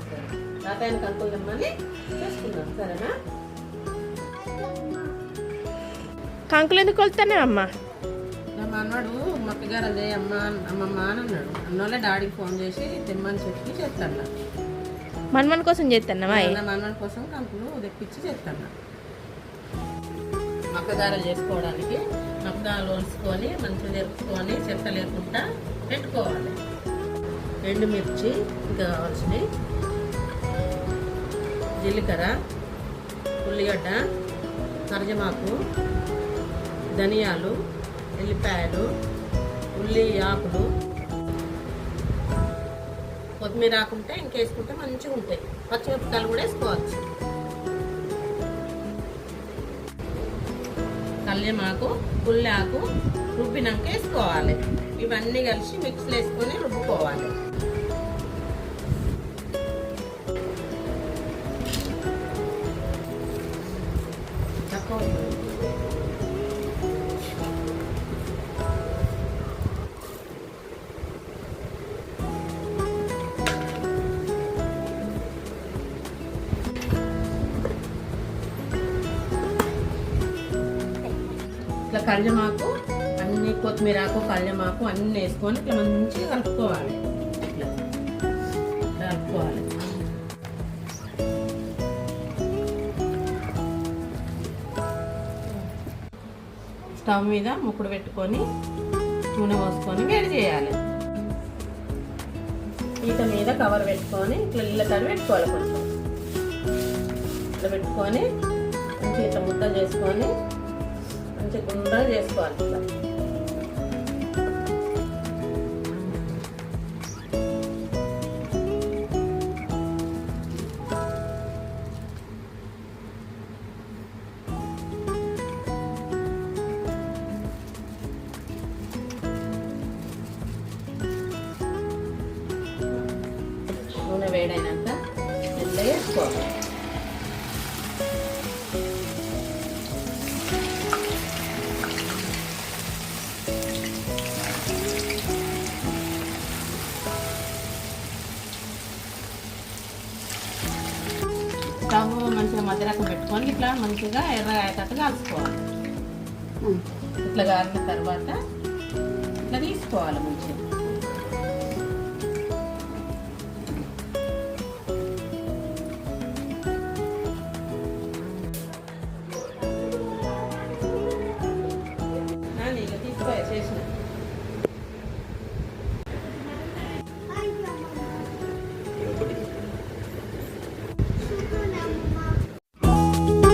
సరే. తాతయ్యని కంకులు తెమ్మని చేసుకుందాం, సరేనా? కంకులు ఎందుకు కొలుతానే అమ్మ? మా అన్నాడు మక్కగారు అదే అమ్మమ్మ అని అన్నాడు. అన్నోళ్ళే డాడీకి ఫోన్ చేసి తెమ్మని చెప్పి చేస్తాను. మన్మన్ కోసం చేస్తాను మన్మన్ కోసం కంకులు తెప్పించి చేస్తాను. మక్కగారలు చేసుకోవడానికి మక్కగారలు వలుసుకొని మంచిగా జరుపుకొని చెత్త లేకుండా పెట్టుకోవాలి. ఎండుమిర్చి ఇంకా కావాల్సినవి, జీలకర్ర, ఉల్లిగడ్డ, కరివేపాకు, ధనియాలు, ఎల్లిపాయలు, ఉల్లి ఆకులు, కొత్తిమీర ఆకుంటే ఇంకేసుకుంటే మంచిగా ఉంటాయి. పచ్చిమిరపకాయలు కూడా వేసుకోవచ్చు. కల్లేమాకు, పుల్లాకు రుబ్బినాక వేసుకోవాలి. ఇవన్నీ కలిసి మిక్స్లో వేసుకొని రుబ్బుకోవాలి. ఇట్లా కళ్యమాకు అన్ని, కొత్తిమీరాకు, కళ్యమాకు అన్నీ వేసుకొని ఇట్లా మంచిగా కలుపుకోవాలి. ఇట్లా కలుపుకోవాలి. స్టవ్ మీద ముక్కుడు పెట్టుకొని నూనె పోసుకొని వేడి చేయాలి. ఈత మీద కవర్ పెట్టుకొని ఇట్లా నీళ్ళ తడి పెట్టుకోవాలి. కొంచెం ఇట్లా పెట్టుకొని మంచిగా ఇట్లా ముద్ద చేసుకొని మంచిగా గుండ్రగా చేసుకోవాలి. ఇట్లా నూనె వేడైనాక మెల్లగా వేసుకోవాలి. స్టవ్ మంచిగా మధ్య రకం పెట్టుకొని ఇట్లా మంచిగా ఎర్రగా అయ్యేటట్టు కాల్చుకోవాలి. ఇట్లా కాలిన తర్వాత ఇట్లా తీసుకోవాలి మంచిగా. ఇట్లా తీసుకోవాలి చేసిన